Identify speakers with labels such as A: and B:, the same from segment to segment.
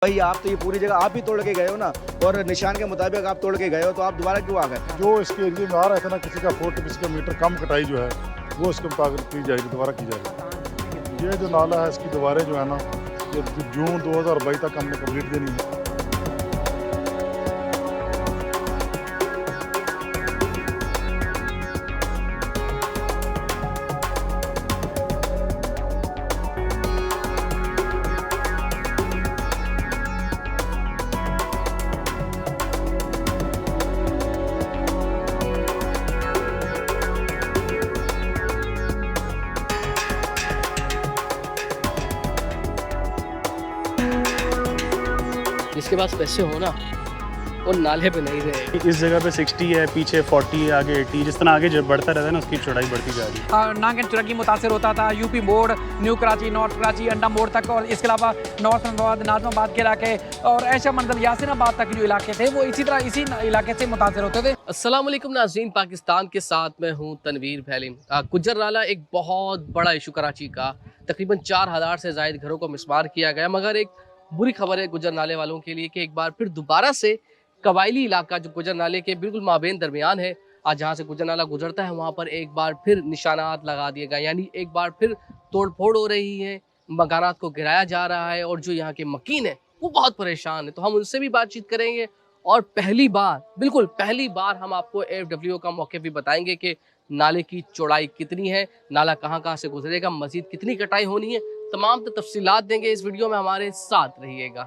A: भाई आप तो ये पूरी जगह आप ही तोड़ के गए हो ना, और निशान के मुताबिक आप तोड़ के गए हो, तो आप दोबारा क्यों आ गए?
B: जो इसके एरिए में आ रहा था ना, किसी का फुट किसी का मीटर कम कटाई जो है वो इसके मुताबिक की जाएगी, दोबारा की जाएगी। ये जो नाला है इसकी दोबारा जो है ना, ये जून 2022 तक हमने कंप्लीट देनी है।
C: जिसके पास पैसे हो ना वो नाले पे नहीं रहे।
D: इस जगह पे 60 है, पीछे 40 है, आगे 80, जिस तरह आगे जब बढ़ता रहता है ना उसकी चौड़ाई बढ़ती जा रही है।
E: नागन चुरंगी मुतासर होता था, यूपी मोड़, न्यू कराची, नॉर्थ कराची, अंडा मोड़ तक, और इसके अलावा नॉर्थ नाजमाबाद के इलाके और ऐशा मंडल यासिनाबाद तक जो इलाके थे वो इसी तरह इसी इलाके से मुतासर होते थे।
C: अस्सलाम वालेकुम नाज़रीन, पाकिस्तान के साथ मैं हूँ तनवीर भैलिम। गुज्जर नाला एक बहुत बड़ा इशू कराची का, तकरीबन 4000 से ज़ायद घरों को मिसमार किया गया। मगर एक बुरी खबर है गुज्जर नाले वालों के लिए कि एक बार फिर दोबारा से कबायली इलाका जो गुज्जर नाले के बिल्कुल माबेन दरमियान है, आज जहाँ से गुज्जर नाला गुजरता है वहाँ पर एक बार फिर निशानात लगा दिए गए, यानी एक बार फिर तोड़ फोड़ हो रही है, मकानात को गिराया जा रहा है और जो यहाँ के मकीन है वो बहुत परेशान है। तो हम उनसे भी बातचीत करेंगे और बिल्कुल पहली बार हम आपको AFWO का मौके भी बताएंगे कि नाले की चौड़ाई कितनी है, नाला कहाँ कहाँ से गुजरेगा, मजीद कितनी कटाई होनी है, तमाम तफसीलात देंगे। इस वीडियो में हमारे साथ रहिएगा।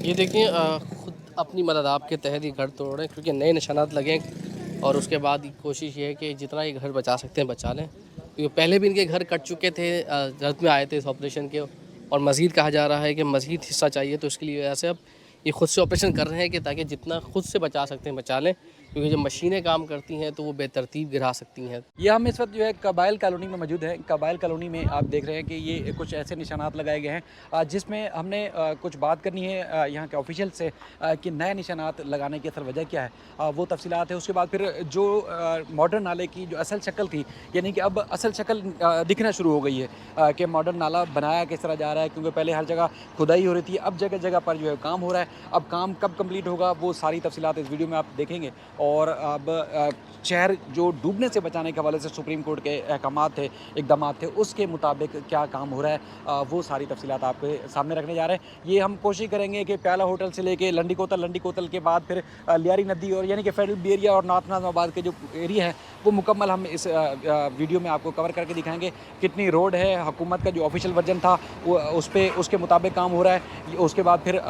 C: ये देखिए खुद अपनी मदद आपके तहत ही घर तोड़ रहे हैं, क्योंकि नए निशानात लगे और उसके बाद कोशिश ये है कि जितना ये घर बचा सकते हैं बचा लें, क्योंकि पहले भी इनके घर कट चुके थे, जरूरत में आए थे इस ऑपरेशन के, और मज़ीद कहा जा रहा है कि मज़ीद हिस्सा चाहिए। तो इसके लिए वजह से अब ये खुद से ऑपरेशन कर रहे हैं कि ताकि जितना खुद से बचा सकते हैं बचा लें, क्योंकि जब मशीनें काम करती हैं तो वो बेतरतीब गिरा सकती हैं।
E: ये हम इस वक्त जो है कबाइल कॉलोनी में मौजूद है। कबाइल कॉलोनी में आप देख रहे हैं कि ये कुछ ऐसे निशानात लगाए गए हैं जिसमें हमने कुछ बात करनी है यहाँ के ऑफिशियल से कि नए निशानात लगाने की असल वजह क्या है, वो तफसीलात है। उसके बाद फिर जो मॉडर्न नाले की जो असल शक्ल थी, यानी कि अब असल शक्ल दिखना शुरू हो गई है कि मॉडर्न नाला बनाया किस तरह जा रहा है, क्योंकि पहले हर जगह खुदाई हो रही थी, अब जगह जगह पर जो है काम हो रहा है। अब काम कब कंप्लीट होगा वो सारी तफसीलात इस वीडियो में आप देखेंगे। और अब शहर जो डूबने से बचाने के हवाले से सुप्रीम कोर्ट के अहकाम थे, इकदाम थे, उसके मुताबिक क्या काम हो रहा है, वो सारी तफसीलात आपके सामने रखने जा रहे हैं। ये हम कोशिश करेंगे कि प्याला होटल से लेके लंडी कोतल के बाद फिर लियारी नदी और यानी कि फेडरल एरिया और नॉर्थ नाजमाबाद के जो एरिया है वो मुकम्मल हम इस वीडियो में आपको कवर करके दिखाएंगे। कितनी रोड है, हुकूमत का जो ऑफिशियल वर्जन था वो उस पर उसके मुताबिक काम हो रहा है। उसके बाद फिर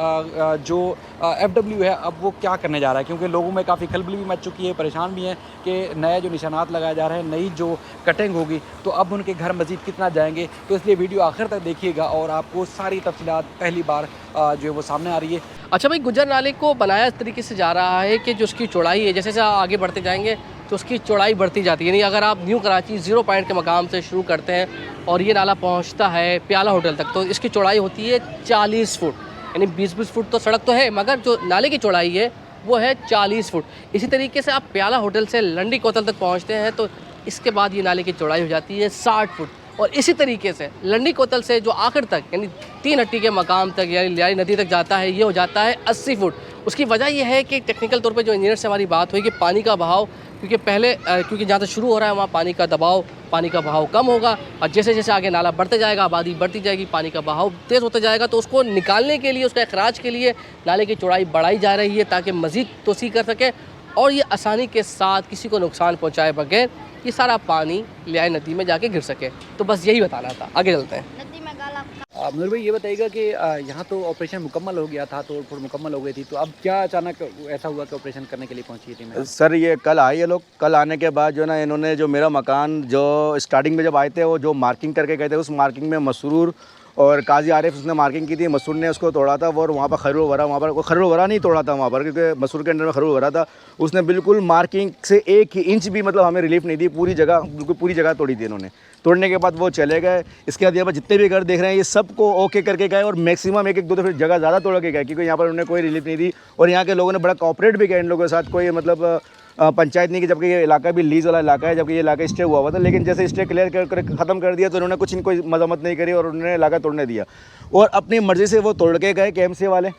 E: जो FW है अब वो क्या करने जा रहा है, क्योंकि लोगों में काफ़ी खलबली भी मच चुकी है, परेशान भी हैं कि नए जो निशानात लगाए जा रहे हैं, नई जो कटिंग होगी तो अब उनके घर मज़ीद कितना जाएंगे। तो इसलिए वीडियो आखिर तक देखिएगा और आपको सारी तफसीलात पहली बार जो है वो सामने आ रही है।
C: अच्छा भाई, गुज्जर नाले को बनाया इस तरीके से जा रहा है कि जो उसकी चौड़ाई है, जैसे जैसे आगे बढ़ते जाएंगे तो उसकी चौड़ाई बढ़ती जाती है। यानी अगर आप न्यू कराची 0 पॉइंट के मकाम से शुरू करते हैं और ये नाला पहुंचता है प्याला होटल तक, तो इसकी चौड़ाई होती है 40 फुट, यानी 20-20 फुट तो सड़क तो है, मगर जो नाले की चौड़ाई है वो है 40 फुट। इसी तरीके से आप प्याला होटल से लंडी कोतल तक पहुँचते हैं तो इसके बाद ये नाले की चौड़ाई हो जाती है 60 फुट। और इसी तरीके से लंडी कोतल से जो आखिर तक यानी 3 हट्टी के मकाम तक यानी लियारी नदी तक जाता है, ये हो जाता है 80 फुट। उसकी वजह यह है कि टेक्निकल तौर पे जो इंजीनियर से हमारी बात हुई कि पानी का बहाव, क्योंकि जहाँ से शुरू हो रहा है वहाँ पानी का बहाव कम होगा, और जैसे जैसे आगे नाला बढ़ते जाएगा, आबादी बढ़ती जाएगी, पानी का बहाव तेज़ होता जाएगा, तो उसको निकालने के लिए, उसका अखराज के लिए नाले की चौड़ाई बढ़ाई जा रही है ताकि मज़ीद तोसी कर सके और ये आसानी के साथ किसी को नुकसान पहुँचाए बगैर ये सारा पानी लियारी नदी में जाके गिर सके। तो बस यही बताना था, आगे चलते हैं।
E: मुनीर भाई ये बताइएगा कि यहाँ तो ऑपरेशन मुकम्मल हो गया था, तोड़ फोड़ मुकम्मल हो गई थी, तो अब क्या अचानक ऐसा हुआ कि ऑपरेशन करने के लिए पहुँची थी?
A: सर ये कल आए ये लोग, कल आने के बाद जो ना इन्होंने जो मेरा मकान जो स्टार्टिंग में जब आए थे वो जो मार्किंग करके गए थे, उस मार्किंग में मसरूर और काजी आरिफ उसने मार्किंग की थी, मसूर ने उसको तोड़ा था। और वहाँ पर खरूर वरा, वहाँ पर खरूर वरा नहीं तोड़ा था वहाँ पर, क्योंकि मसूर के अंडर में खरूर वरा था। उसने बिल्कुल मार्किंग से 1 इंच भी मतलब हमें रिलीफ नहीं दी, पूरी जगह बिल्कुल पूरी जगह तोड़ी थी इन्होंने। तोड़ने के बाद वो चले गए। इसके बाद यहाँ पर जितने भी घर देख रहे हैं ये सबको ओके करके गए और मैक्सिमम 1-1, 2-2 फिर जगह ज़्यादा तोड़ के गए, क्योंकि यहाँ पर उन्होंने कोई रिलीफ नहीं दी। और यहाँ के लोगों ने बड़ा कॉपरेट भी किया इन लोगों के साथ, कोई मतलब पंचायत नहीं की, जबकि ये इलाका भी लीज वाला इलाका है, जबकि ये इलाका स्टे हुआ था। लेकिन जैसे स्टे क्लियर कर ख़त्म कर दिया तो उन्होंने कुछ इनको मजम्मत नहीं करी और उन्होंने इलाका तोड़ने दिया। और अपनी मर्ज़ी से वो तोड़ के गए KMC वाले,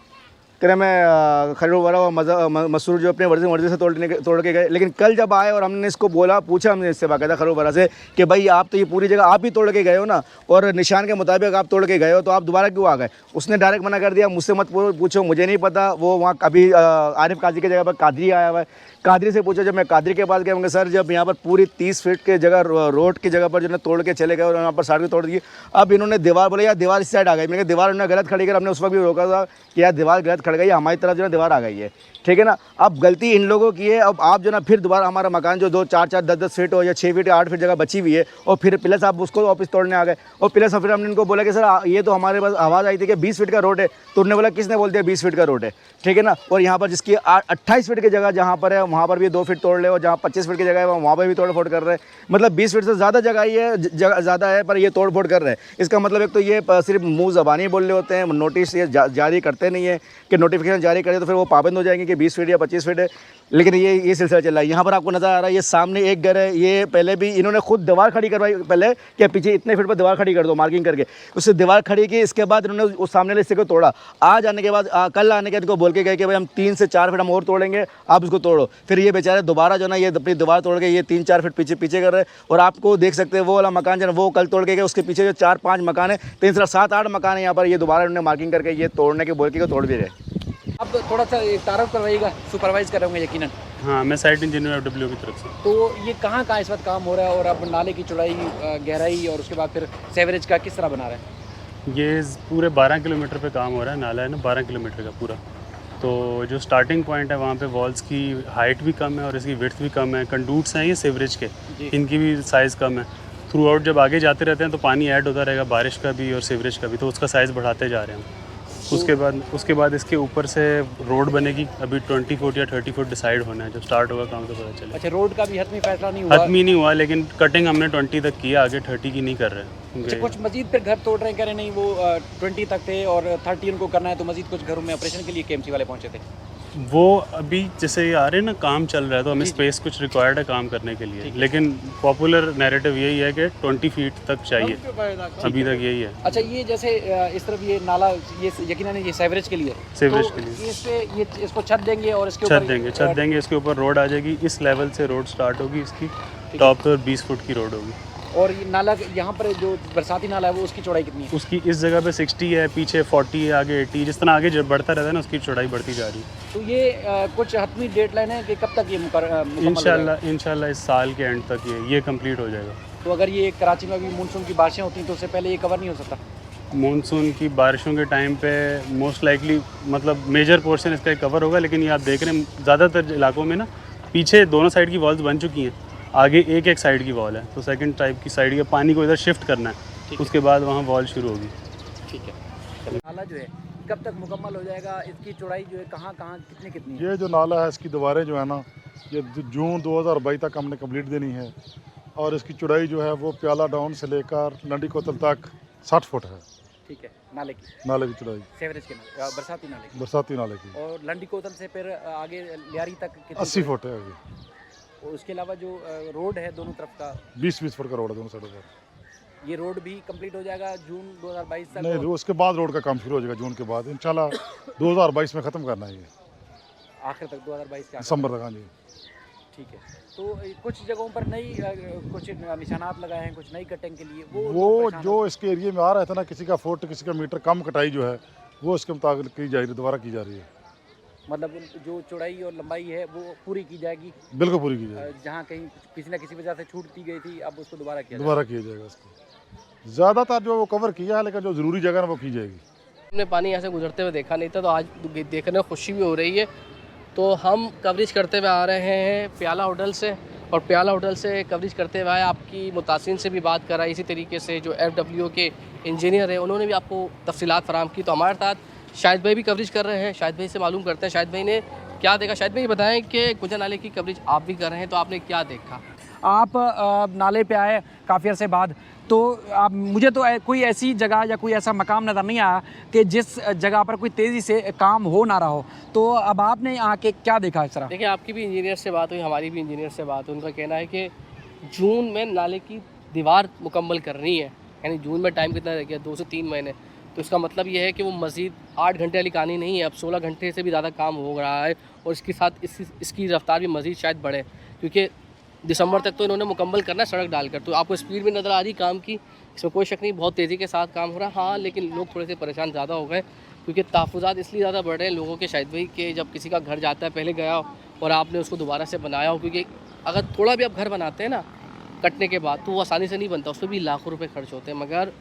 A: कह मैं खरूर वरा और मसूर जो अपने मर्ज़ी से तोड़ के गए। लेकिन कल जब आए और हमने इसको बोला, पूछा हमने इससे बाकायदा खरूर वरा से कि भाई आप तो ये पूरी जगह आप ही तोड़ के गए हो ना, और निशान के मुताबिक आप तोड़ के गए हो, तो आप दोबारा क्यों आ गए? उसने डायरेक्ट मना कर दिया, मुझसे मत पूछो, मुझे नहीं पता। वो वहाँ अभी आरिफ काजी की जगह पर कादरी आया हुआ है, कादरी से पूछो। जब मैं कादरी के पास गया, होंगे सर जब यहाँ पर पूरी 30 फीट की जगह रोड की जगह पर जो तोड़ के चले गए और यहाँ पर साइड तोड़ दी। अब इन्होंने दीवार बोले यार दीवार इस साइड आ गई। मैंने कहा दीवार उन्होंने गलत खड़ी कर, हमने उस वक्त भी रोका था कि यार दीवार गलत खड़ गई है, हमारी तरफ जो है दीवार आ गई है, ठीक है ना। अब गलती इन लोगों की है। अब आप जो ना फिर दोबारा हमारा मकान जो 2, 4, 10 फीट हो या 6 फीट या 8 फीट जगह बची हुई है, और फिर प्लस आप उसको वापस तोड़ने आ गए। और प्लस फिर हमने इनको बोला कि सर ये तो हमारे पास आवाज़ आई थी कि 20 फीट का रोड है, तो उन्होंने बोला किसने बोल दिया 20 फीट का रोड है, ठीक है ना। और यहाँ पर जिसकी 28 फीट की जगह जहाँ पर है वहाँ पर भी 2 फीट तोड़ ले, और जहाँ 25 फीट की जगह है वहाँ पर भी तोड़ फोड़ कर रहे हैं। मतलब 20 फीट से ज़्यादा जगह ही है, ज़्यादा है, पर ये तोड़ फोड़ कर रहे हैं। इसका मतलब एक तो ये सिर्फ मुँह ज़बानी बोल रहे होते हैं, नोटिस ये जारी करते नहीं है कि नोटिफिकेशन जारी करें तो फिर वो पाबंद हो जाएंगे कि 20 फीट या 25 फीट है। लेकिन ये सिलसिला चल रहा है। यहाँ पर आपको नज़र आ रहा है, ये सामने एक घर है, ये पहले भी इन्होंने खुद दीवार खड़ी करवाई पहले कि पीछे इतने फीट पर दीवार खड़ी कर दो मार्किंग करके, उससे दीवार खड़ी की। इसके बाद इन्होंने उस सामने वाले हिस्से को तोड़ा। आज आने के बाद कल आने के बाद इनको बोल के गए कि भाई हम 3 से 4 फीट हम और तोड़ेंगे, आप उसको तोड़ो। फिर ये बेचारे दोबारा जो ना ये अपनी दीवार तोड़ के ये 3-4 फीट पीछे कर रहे हैं। और आपको देख सकते हैं वो वाला मकान जो है वो कल तोड़ के गए, उसके पीछे जो 4-5 मकान है, 3 से 7-8 मकान है यहाँ पर, ये दोबारा इन्होंने मार्किंग करके ये तोड़ने के बोल के तोड़ भी रहे।
E: अब थोड़ा सा तारुफ करवाइएगा, सुपरवाइज कर रहे होंगे यकीनन।
D: हाँ, मैं साइट इंजीनियर FW की तरफ से।
E: तो ये कहाँ इस वक्त काम हो रहा है, और अब नाले की चौड़ाई, गहराई और उसके बाद फिर सीवरेज का किस तरह बना रहे हैं?
D: ये पूरे 12 किलोमीटर पे काम हो रहा है। नाला है ना 12 किलोमीटर का पूरा। तो जो स्टार्टिंग पॉइंट है वहाँ पे वॉल्स की हाइट भी कम है और इसकी विड्थ भी कम है। कंडूट्स हैं ये सीवरेज के, इनकी भी साइज़ कम है। थ्रू आउट जब आगे जाते रहते हैं तो पानी ऐड होता रहेगा, बारिश का भी और सीवरेज का भी, तो उसका साइज़ बढ़ाते जा रहे हैं। उसके बाद इसके ऊपर से रोड बनेगी। अभी 20 फुट या 30 फुट डिसाइड होना है, जब स्टार्ट होगा काम तो पता चलेगा।
E: अच्छा, रोड का भी हतमी फैसला नहीं हुआ?
D: हतमी नहीं हुआ, लेकिन कटिंग हमने 20 तक किया, आगे 30 की नहीं कर रहे।
E: अच्छा, कुछ मजीद फिर घर तोड़ रहे हैं, कह रहे नहीं वो 20 तक थे और 30 उनको करना है, तो मजीद कुछ घरों में ऑपरेशन के लिए KMC वाले पहुंचे थे।
D: वो अभी जैसे ये आ रहे हैं ना, काम चल रहा है तो हमें स्पेस कुछ रिक्वायर्ड है काम करने के लिए, लेकिन पॉपुलर नैरेटिव यही है कि 20 फीट तक चाहिए, अभी तक यही है।
E: अच्छा, ये जैसे इस तरफ ये नाला, ये यकीनन ये सीवरेज के लिए,
D: सीवरेज के लिए
E: इस पे ये इसको छत देंगे और इसके
D: छत देंगे, इसके ऊपर रोड आ जाएगी। इस लेवल से रोड स्टार्ट होगी, इसकी टॉप पर 20 फुट की रोड होगी।
E: और ये नाला यहाँ पर जो बरसाती नाला है वो उसकी चौड़ाई कितनी है?
D: उसकी इस जगह पे 60 है, पीछे 40 है, आगे 80, जिस तरह आगे जब बढ़ता रहता है ना उसकी चौड़ाई बढ़ती जा रही है।
E: तो ये कुछ हतमी डेडलाइन है कि कब तक ये
D: इंशाल्लाह इस साल के एंड तक ये कंप्लीट हो जाएगा।
E: तो अगर ये कराची में भी मानसून की बारिशें होती हैं तो उससे पहले ये कवर नहीं हो सकता?
D: मानसून की बारिशों के टाइम पे मोस्ट लाइकली मतलब मेजर पोर्शन इसका कवर होगा, लेकिन ये आप देख रहे हैं ज़्यादातर इलाकों में ना पीछे दोनों साइड की वॉल्स बन चुकी हैं, आगे एक साइड की वॉल है, तो सेकंड टाइप की साइड के पानी को इधर शिफ्ट करना है, उसके बाद वहाँ वॉल शुरू होगी।
E: ठीक है। नाला जो है कब तक मुकम्मल हो जाएगा? इसकी चौड़ाई जो है कहाँ कितनी है?
B: ये जो नाला है इसकी दीवारें जो है ना, ये जून 2022 तक हमने कंप्लीट देनी है, और इसकी चौड़ाई जो है वो प्याला डाउन से लेकर लंडी कोतल तक 60 फुट है।
E: ठीक है, नाले की
B: चौड़ाई
E: सीवरेज के
B: बरसाती नाले की।
E: और लंडी कोतल से फिर आगे लियारी तक
B: 80 फुट है आगे।
E: और उसके अलावा जो रोड है दोनों तरफ का
B: 20 फुट का रोड है दोनों साइडों पर।
E: ये रोड भी कंप्लीट हो जाएगा जून 2022 तक?
B: नहीं, उसके बाद रोड का काम शुरू हो जाएगा जून के बाद, इंशाल्लाह 2022 में ख़त्म करना है ये,
E: आखिर तक 2022 के
B: दिसंबर तक। हाँ जी,
E: ठीक है। तो कुछ जगहों पर नई कुछ निशानात लगाए हैं, कुछ नई कटिंग के लिए,
B: वो जो इसके एरिया में आ रहा था ना, किसी का फुट किसी का मीटर कम कटाई जो है वो इसके मुताबिक की जा रही है, दोबारा की जा रही है।
E: मतलब जो चौड़ाई और लंबाई है वो पूरी की जाएगी?
B: बिल्कुल पूरी की जाएगी।
E: जहाँ कहीं किसी न किसी वजह से छूट दी गई थी, अब उसको दोबारा किया
B: जाएगा। उसको ज़्यादातर जो वो कवर किया है, लेकिन जो ज़रूरी जगह है वो की जाएगी।
C: हमने पानी यहाँ से गुजरते हुए देखा नहीं था, तो आज देखने में खुशी भी हो रही है। तो हम कवरेज करते हुए आ रहे हैं प्याला होटल से, और प्याला होटल से कवरेज करते हुए आपकी मुतासिन से भी बात करा, इसी तरीके से जो FW के इंजीनियर है, उन्होंने भी आपको तफसीलात फराहम की। तो हमारे साथ शाहिद भाई भी कवरेज कर रहे हैं, शाहिद भाई से मालूम करते हैं शाहिद भाई ने क्या देखा। शाहिद भाई ये बताएं कि गुजर नाले की कवरेज आप भी कर रहे हैं, तो आपने क्या देखा?
E: आप नाले पे आए काफ़ी अरसे बाद, तो आप मुझे तो कोई ऐसी जगह या कोई ऐसा मकाम नज़र नहीं आया कि जिस जगह पर कोई तेज़ी से काम हो ना रहा हो। तो अब आपने आके क्या देखा इस तरह?
C: देखिए, आपकी भी इंजीनियर से बात हुई, हमारी भी इंजीनियर से बात हुई। उनका कहना है कि जून में नाले की दीवार मुकम्मल करनी है, यानी जून में टाइम कितना रह गया, 2 से 3 महीने। तो इसका मतलब ये है कि वो मज़ीद 8 घंटे वाली कहानी नहीं है, अब 16 घंटे से भी ज़्यादा काम हो रहा है। और इसके साथ इसकी रफ्तार भी मज़ीद शायद बढ़े, क्योंकि दिसंबर तक तो इन्होंने मुकम्मल करना है सड़क डालकर। तो आपको स्पीड भी नज़र आ रही काम की, इसमें कोई शक नहीं, बहुत तेज़ी के साथ काम हो रहा है। हाँ, लेकिन लोग थोड़े से परेशान ज़्यादा हो गए, क्योंकि तहफ़्फ़ुज़ात इसलिए ज़्यादा बढ़ रहे हैं लोगों के शायद भाई कि जब किसी का घर जाता है, पहले गया हो और आपने उसको दोबारा से बनाया हो, क्योंकि अगर थोड़ा भी आप घर बनाते हैं ना कटने के बाद, तो वो आसानी से नहीं बनता, उस पर भी लाखों रुपए खर्च होते हैं। मगर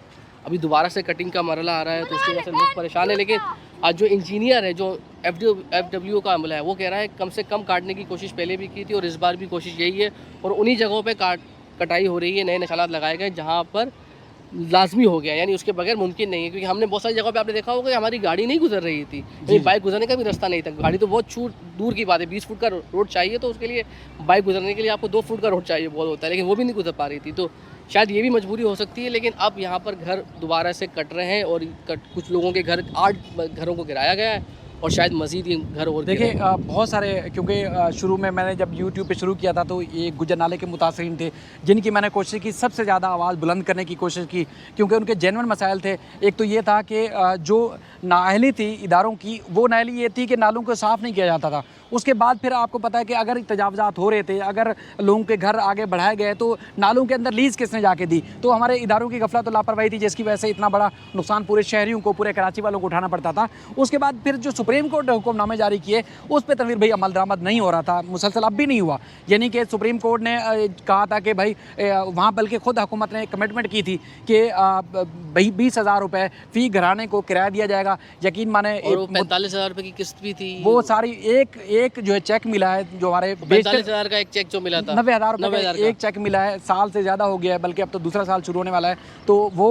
C: अभी दोबारा से कटिंग का मरला आ रहा है, तो उसकी वजह से लोग परेशान हैं। लेकिन आज जो इंजीनियर है, जो FW का अमला है, वो कह रहा है कम से कम काटने की कोशिश पहले भी की थी और इस बार भी कोशिश यही है। और उन्हीं जगहों पे कटाई हो रही है, नए निशानात लगाए गए जहाँ पर लाजमी हो गया, यानी उसके बगैर मुमकिन नहीं है। क्योंकि हमने बहुत सारी जगहों पे आपने देखा होगा कि हमारी गाड़ी नहीं गुजर रही थी, यानी बाइक गुजरने का भी रास्ता नहीं था। गाड़ी तो बहुत दूर की बात है, 20 फुट का रोड चाहिए, तो उसके लिए बाइक गुजरने के लिए आपको 2 फुट का रोड चाहिए बहुत होता है, लेकिन वो भी नहीं गुजर पा रही थी। तो शायद ये भी मजबूरी हो सकती है। लेकिन अब यहाँ पर घर दोबारा से कट रहे हैं और कुछ लोगों के घर 8 घरों को गिराया गया है और शायद मज़ीद ये घर और
E: देखिए बहुत सारे, क्योंकि शुरू में मैंने जब YouTube पे शुरू किया था तो ये गुजर नाले के मुतासरीन थे जिनकी मैंने कोशिश की सबसे ज़्यादा आवाज़ बुलंद करने की कोशिश की, क्योंकि उनके जेन्युइन मसाइल थे। एक तो ये था कि जो नाअहली थी इदारों की, वो नाअहली ये थी कि नालों को साफ़ नहीं किया जाता था। उसके बाद फिर आपको पता है कि अगर तजावज़ात हो रहे थे, अगर लोगों के घर आगे बढ़ाए गए, तो नालों के अंदर लीज़ किसने जाके दी? तो हमारे इदारों की गफलत और लापरवाही थी, जिसकी वजह से इतना बड़ा नुकसान पूरे शहरियों को, पूरे कराची वालों को उठाना पड़ता था। उसके बाद फिर जो सुप्रीम कोर्ट ने हुक्मनामे जारी किए, उस पर तनवीर भाई अमल दरामद नहीं हो रहा था, मुसलसल अब भी नहीं हुआ। यानी कि सुप्रीम कोर्ट ने कहा था कि भाई वहाँ, बल्कि ख़ुद हुकूमत ने कमिटमेंट की थी कि भाई 20,000 रुपये फ़ी घराने को किराया दिया जाएगा। यकीन माने
C: 45,000 रुपये की किस्त भी थी,
E: वो सारी एक जो है चेक मिला है, जो हमारे
C: 45,000 का एक चेक जो मिला था,
E: 90,000 रुपये का एक चेक मिला है। साल से ज़्यादा हो गया है, बल्कि अब तो दूसरा साल शुरू होने वाला है, तो वो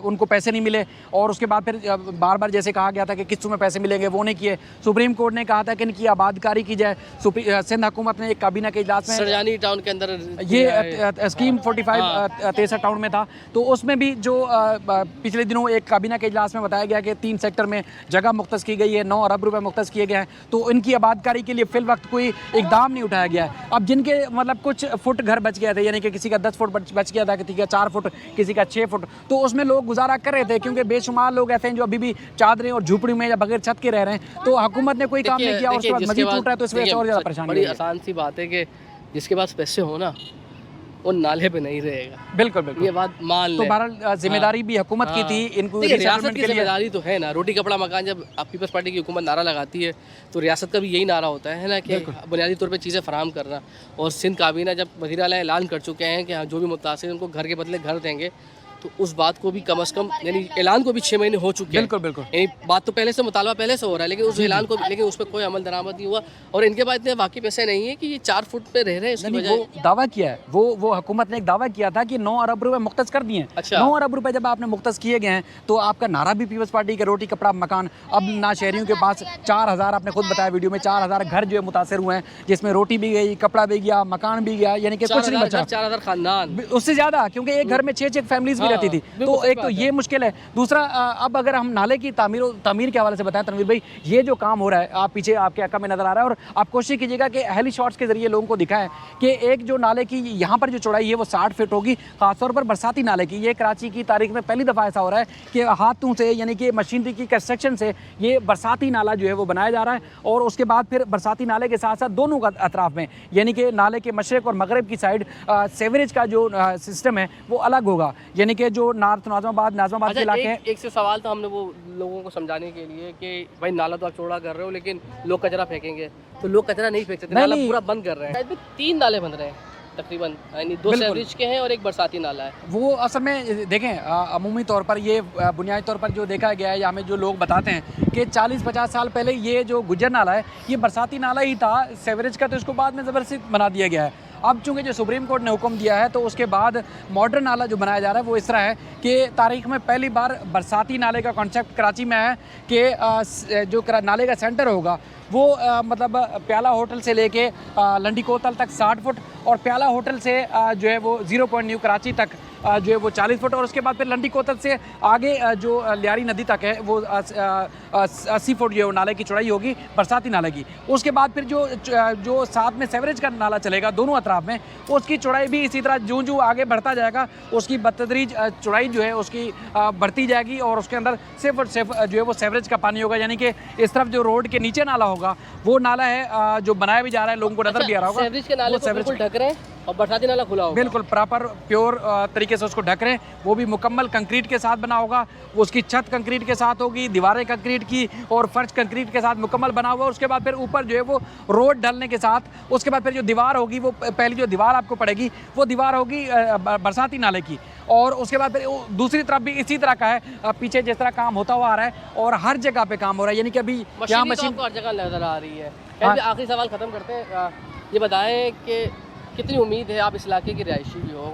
E: उनको पैसे नहीं मिले। और उसके बाद फिर बार बार जैसे कहा गया था कि किस्तों में पैसे मिलेंगे, वो नहीं किए। सुप्रीम कोर्ट ने कहा था कि इनकी आबादकारी की जाए। सिंध हुकूमत ने एक काबीना के इजलास में,
C: सरजानी टाउन के अंदर
E: ये स्कीम 45 63 टाउन में था, तो उसमें भी जो पिछले दिनों एक काबीना के इजलास में बताया गया कि 3 सेक्टर में जगह मुख्तस की गई है, 9 अरब रुपए मुख्तस किए गए हैं। तो इनकी आबादकारी के लिए फिल वक्त कोई इकदाम नहीं उठाया गया है। अब जिनके मतलब कुछ फुट घर बच गए थे, यानी कि किसी का 10 फुट बच गया था, किसी का 4 फुट, किसी का 6 फुट, तो उसमें लोग गुजारा कर रहे थे, क्योंकि बेशुमार लोग ऐसे हैं जो अभी भी चादरें और झूपड़ी में या बगैर छत के रह रहे हैं। तो हुकूमत ने कोई काम नहीं किया और उसके बाद मजीद टूट रहा है, तो इस वजह से और ज़्यादा परेशानी।
C: बड़ी आसान सी बात है कि जिसके पास पैसे हो ना, वो नाले पे नहीं रहेगा।
E: बिल्कुल बिल्कुल,
C: ये बात मान ले।
E: तो बहरहाल जिम्मेदारी भी हुकूमत की थी, इनको
C: रियासत की जिम्मेदारी तो है ना। रोटी कपड़ा मकान, जब पीपल्स पार्टी की हुकूमत नारा लगाती है तो रियासत का भी यही नारा होता है ना, कि बुनियादी तौर पे चीज़ें फराहम करना। और सिंध काबीना जब वज़ीर आला ऐलान कर चुके हैं कि हाँ, जो भी मुतासिर उनको घर के बदले घर देंगे, तो उस बात को भी कम से कम, यानी ऐलान को भी 6 महीने हो चुके हैं।
E: बिल्कुल बिल्कुल,
C: यानी बात तो पहले से, मुतालबा पहले से हो रहा है, लेकिन उस ऐलान को, लेकिन उस पर कोई अमल दरामद नहीं हुआ। और इनके पास इतने वाकई पैसे नहीं है कि ये 4 फुट पे रह रहे हैं। इसकी वजह
E: वो दावा किया है, वो हुकूमत ने एक दावा किया था कि 9 अरब रुपए मुख्तस कर दिए हैं।
C: अच्छा।
E: 9 अरब रुपए जब आपने मुख्तस किए गए हैं, तो आपका नारा भी पीपल्स पार्टी के रोटी कपड़ा मकान। अब ना शहरियों के पास 4,000, आपने खुद बताया वीडियो में, 4,000 घर जो है मुतासर हुए हैं, जिसमें रोटी भी गई, कपड़ा भी गया, मकान भी गया, यानी कि कुछ नहीं बचा।
C: 4,000 खानदान,
E: उससे ज़्यादा, क्योंकि एक घर में 6 फैमिलीज भी रहती थी। तो एक तो ये मुश्किल है। दूसरा, अब अगर हम नाले की तामीर के हवाले से बताएं तनवीर भाई, ये जो काम हो रहा है, आप पीछे आपके अक्का में नज़र आ रहा है, और आप कोशिश कीजिएगा कि हेली शॉट्स के जरिए लोगों को दिखाएं कि एक जो नाले की यहाँ पर जो चौड़ाई है वो 60 फीट होगी, खासतौर पर बरसाती नाले की। ये कराची की तारीख में पहली दफ़ा ऐसा हो रहा है कि हाथों से, यानी कि मशीनरी की कंस्ट्रक्शन से ये बरसाती नाला जो है वो बनाया जा रहा है। और उसके बाद फिर बरसाती नाले के साथ साथ दोनों अतराफ में, यानी कि नाले के मशरक़ और मगरब की साइड सेवरेज का जो सिस्टम है वो अलग होगा, यानी कि जो नॉर्थ नाज़माबाद के इलाके हैं।
C: एक से सवाल था हमने वो लोगों को समझाने के लिए कि भाई नाला तो आप चौड़ा कर रहे हो, लेकिन लोग कचरा फेंकेंगे, तो लोग कचरा नहीं फेंक सकते, नाला पूरा बंद कर रहे हैं। शायद 3 नाले बन रहे हैं तकरीबन, यानी 2 सेवरेज के हैं और एक बरसाती नाला है।
E: वो असल में देखें, अमूमी तौर पर ये बुनियादी तौर पर जो देखा गया है, या हमें जो लोग बताते हैं कि 40-50 साल पहले ये जो गुजर नाला है, ये बरसाती नाला ही था। सेवरेज का तो इसको बाद में ज़बरदस्ती बना दिया गया है। अब चूंकि जो सुप्रीम कोर्ट ने हुक्म दिया है तो उसके बाद मॉडर्न नाला जो बनाया जा रहा है वो इस तरह है कि तारीख में पहली बार बरसाती नाले का कॉन्सेप्ट कराची में है कि जो नाले का सेंटर होगा वो मतलब प्याला होटल से लेके लंडी कोतल तक 60 फुट और प्याला होटल से जो है वो 0 पॉइंट न्यू कराची तक जो है वो 40 फुट और उसके बाद फिर लंडी कोतल से आगे जो लियारी नदी तक है वो 80 फुट जो है वो नाले की चौड़ाई होगी बरसाती नाले की। उसके बाद फिर जो साथ में सेवरेज का नाला चलेगा दोनों अतराफ में उसकी चौड़ाई भी इसी तरह जो आगे बढ़ता जाएगा उसकी बतदरीज चौड़ाई जो है उसकी बढ़ती जाएगी और उसके अंदर सिर्फ जो है वो सेवरेज का पानी होगा, यानी कि इस तरफ जो रोड के नीचे नाला होगा वो नाला है जो बनाया भी जा रहा है, लोगों को नजर भी आ रहा होगा।
C: सेवरेज के नाले को बिल्कुल ढक रहे हैं और बरसाती नाला खुला होगा,
E: बिल्कुल प्रॉपर प्योर तरीके से उसको ढक रहे हैं। वो भी मुकम्मल कंक्रीट के साथ बना होगा, उसकी छत कंक्रीट के साथ होगी, दीवारें कंक्रीट की और फर्श कंक्रीट के साथ मुकम्मल बना हुआ। उसके बाद फिर ऊपर जो है वो रोड डालने के साथ उसके बाद फिर जो दीवार होगी वो पहली जो दीवार आपको पड़ेगी वो दीवार होगी बरसाती नाले की और उसके बाद फिर दूसरी तरफ भी इसी तरह का है। पीछे जिस तरह काम होता हुआ आ रहा है और हर जगह पे काम हो रहा है, यानी कि अभी यहाँ मशीन
C: हर जगह नजर आ रही है। आखिरी सवाल खत्म करते हैं, ये बताएं कि कितनी उम्मीद है आप इस इलाके की रिहायशी भी हो,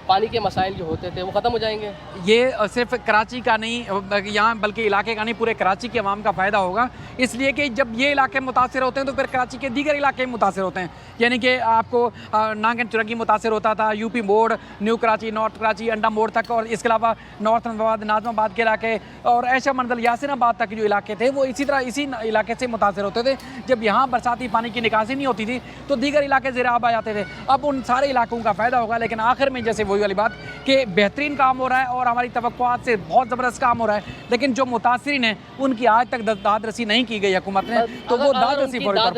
C: पानी के मसाइल जो होते थे वो ख़त्म हो जाएंगे?
E: ये सिर्फ कराची का नहीं यहाँ बल्कि इलाके का नहीं पूरे कराची के अवाम का फ़ायदा होगा, इसलिए कि जब ये इलाके मुतासर होते हैं तो फिर कराची के दीगर इलाके मुतासर होते हैं। यानी कि आपको नांगन चुरंगी मुतासर होता था, यूपी मोड़, न्यू कराची, नॉर्थ कराची, अंडा मोड़ तक और इसके अलावा नॉर्थ अहमदाबाद, नाजमाबाद के इलाके और ऐशा मंडल, यासिनाबाद तक जो इलाके थे वो इसी तरह इसी इलाके से मुतासर होते थे। जब यहाँ बरसाती पानी की निकासी नहीं होती थी तो दीगर इलाके ज़ेराब आ जाते थे। अब उन सारे इलाकों का फ़ायदा होगा, लेकिन आखिर में जैसे वही वाली बात कि बेहतरीन काम हो रहा है और हमारी तवक्कुआत से बहुत ज़बरदस्त काम हो रहा है, लेकिन जो मुतासिरीन हैं उनकी आज तक दाद रसी नहीं की गई हुकूमत ने, तो वो दाद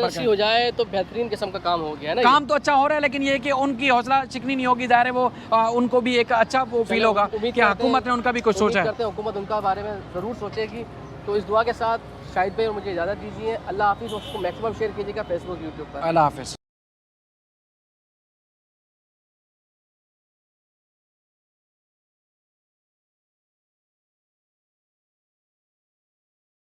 E: रसी
C: हो जाए तो बेहतरीन किस्म का काम हो गया ना।
E: काम तो अच्छा हो रहा है, लेकिन ये कि उनकी हौसला चिकनी नहीं होगी, ज़ाहिर है वो उनको भी एक अच्छा वो फील होगा कि हुकूमत ने उनका भी कुछ सोचा है।
C: हुकूमत उनका बारे में ज़रूर सोचेगी। तो इस दुआ के साथ शाहिद भाई और मुझे इजाज़त दीजिए। अल्लाह हाफिज़। उसको मैक्सिमम शेयर कीजिएगा फेसबुक, यूट्यूब पर।
E: अल्लाह हाफिज़।